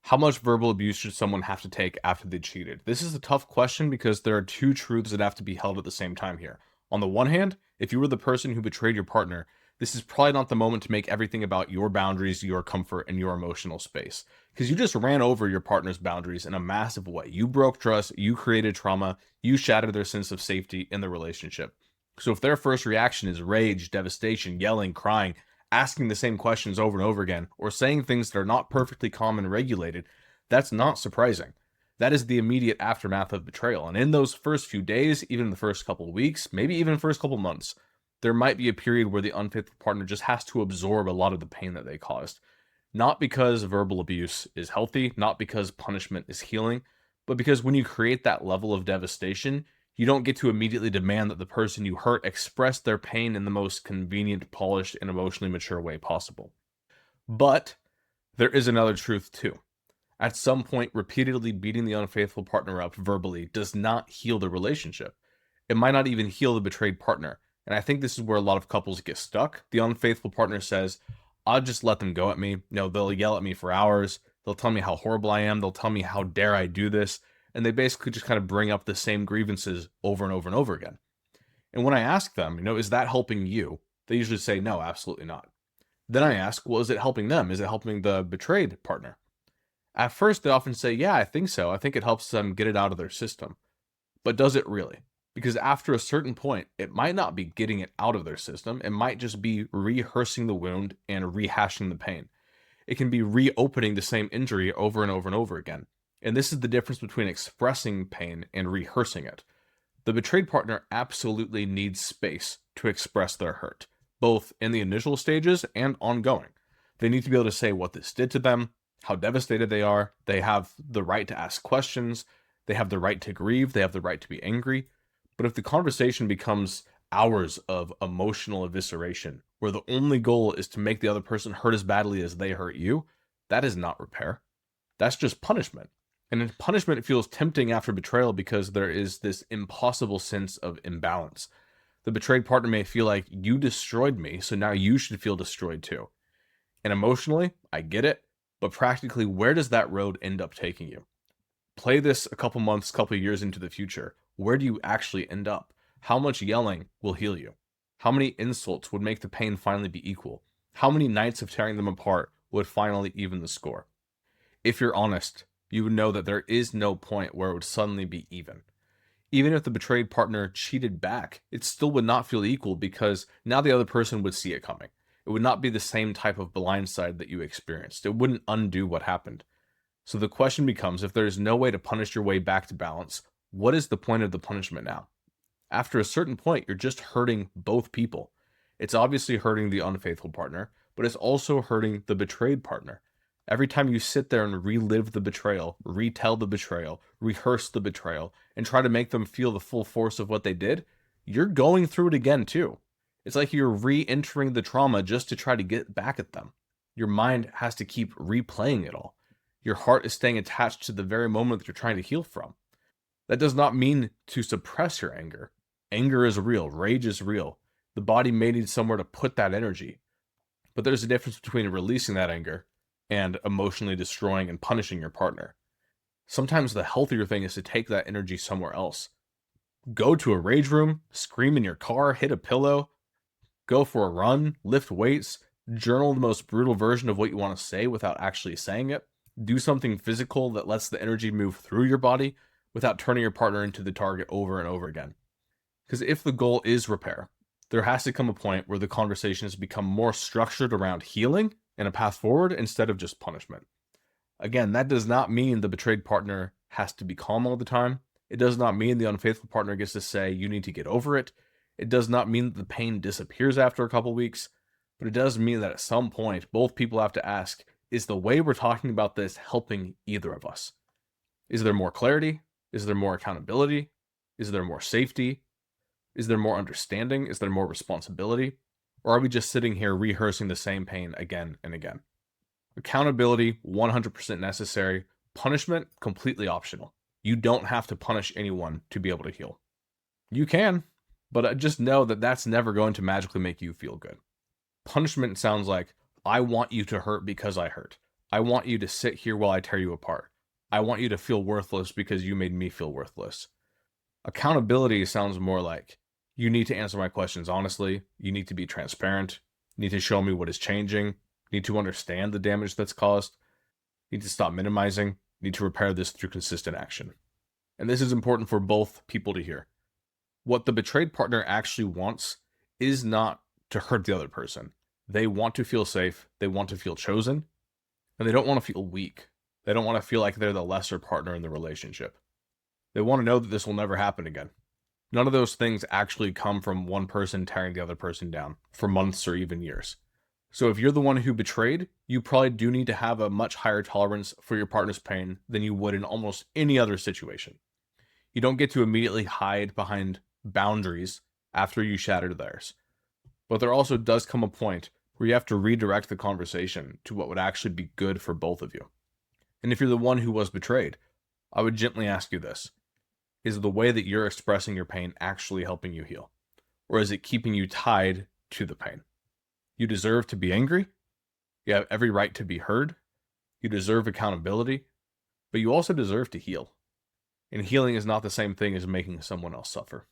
How much verbal abuse should someone have to take after they cheated? This is a tough question because there are two truths that have to be held at the same time here. On the one hand, if you were the person who betrayed your partner, this is probably not the moment to make everything about your boundaries, your comfort, and your emotional space. Because you just ran over your partner's boundaries in a massive way. You broke trust, you created trauma, you shattered their sense of safety in the relationship. So if their first reaction is rage, devastation, yelling, crying, asking the same questions over and over again, or saying things that are not perfectly calm and regulated, that's not surprising. That is the immediate aftermath of betrayal. And in those first few days, even the first couple of weeks, maybe even the first couple of months, there might be a period where the unfaithful partner just has to absorb a lot of the pain that they caused. Not because verbal abuse is healthy, not because punishment is healing, but because when you create that level of devastation, you don't get to immediately demand that the person you hurt express their pain in the most convenient, polished, and emotionally mature way possible. But there is another truth too. At some point, repeatedly beating the unfaithful partner up verbally does not heal the relationship. It might not even heal the betrayed partner. And I think this is where a lot of couples get stuck. The unfaithful partner says, I'll just let them go at me. They'll yell at me for hours. They'll tell me how horrible I am. They'll tell me how dare I do this. And they basically just kind of bring up the same grievances over and over and over again. And when I ask them, is that helping you? They usually say, no, absolutely not. Then I ask, well, is it helping them? Is it helping the betrayed partner? At first, they often say, yeah, I think so. I think it helps them get it out of their system. But does it really? Because after a certain point, it might not be getting it out of their system. It might just be rehearsing the wound and rehashing the pain. It can be reopening the same injury over and over and over again. And this is the difference between expressing pain and rehearsing it. The betrayed partner absolutely needs space to express their hurt, both in the initial stages and ongoing. They need to be able to say what this did to them, how devastated they are. They have the right to ask questions. They have the right to grieve. They have the right to be angry. But if the conversation becomes hours of emotional evisceration, where the only goal is to make the other person hurt as badly as they hurt you, that is not repair. That's just punishment. And in punishment, it feels tempting after betrayal because there is this impossible sense of imbalance. The betrayed partner may feel like you destroyed me, so now you should feel destroyed too. And emotionally, I get it, but practically, where does that road end up taking you? Play this a couple months, couple years into the future. Where do you actually end up? How much yelling will heal you? How many insults would make the pain finally be equal? How many nights of tearing them apart would finally even the score? If you're honest, you would know that there is no point where it would suddenly be even. Even if the betrayed partner cheated back, it still would not feel equal because now the other person would see it coming. It would not be the same type of blindside that you experienced. It wouldn't undo what happened. So the question becomes, if there is no way to punish your way back to balance, what is the point of the punishment now? After a certain point, you're just hurting both people. It's obviously hurting the unfaithful partner, but it's also hurting the betrayed partner. Every time you sit there and relive the betrayal, retell the betrayal, rehearse the betrayal, and try to make them feel the full force of what they did, you're going through it again too. It's like you're re-entering the trauma just to try to get back at them. Your mind has to keep replaying it all. Your heart is staying attached to the very moment that you're trying to heal from. That does not mean to suppress your anger. Anger is real. Rage is real. The body may need somewhere to put that energy. But there's a difference between releasing that anger and emotionally destroying and punishing your partner. Sometimes the healthier thing is to take that energy somewhere else. Go to a rage room, scream in your car, hit a pillow, go for a run, lift weights, journal the most brutal version of what you want to say without actually saying it. Do something physical that lets the energy move through your body without turning your partner into the target over and over again. Because if the goal is repair, there has to come a point where the conversation has become more structured around healing and a path forward instead of just punishment. Again, that does not mean the betrayed partner has to be calm all the time. It does not mean the unfaithful partner gets to say, you need to get over it. It does not mean that the pain disappears after a couple weeks, but it does mean that at some point, both people have to ask, is the way we're talking about this helping either of us? Is there more clarity? Is there more accountability? Is there more safety? Is there more understanding? Is there more responsibility? Or are we just sitting here rehearsing the same pain again and again? Accountability, 100% necessary. Punishment, completely optional. You don't have to punish anyone to be able to heal. You can, but just know that that's never going to magically make you feel good. Punishment sounds like, I want you to hurt because I hurt. I want you to sit here while I tear you apart. I want you to feel worthless because you made me feel worthless. Accountability sounds more like you need to answer my questions honestly. You need to be transparent. You need to show me what is changing. You need to understand the damage that's caused. You need to stop minimizing. You need to repair this through consistent action. And this is important for both people to hear. What the betrayed partner actually wants is not to hurt the other person. They want to feel safe. They want to feel chosen. And they don't want to feel weak. They don't want to feel like they're the lesser partner in the relationship. They want to know that this will never happen again. None of those things actually come from one person tearing the other person down for months or even years. So if you're the one who betrayed, you probably do need to have a much higher tolerance for your partner's pain than you would in almost any other situation. You don't get to immediately hide behind boundaries after you shatter theirs. But there also does come a point where you have to redirect the conversation to what would actually be good for both of you. And if you're the one who was betrayed, I would gently ask you this. Is the way that you're expressing your pain actually helping you heal? Or is it keeping you tied to the pain? You deserve to be angry. You have every right to be heard. You deserve accountability. But you also deserve to heal. And healing is not the same thing as making someone else suffer.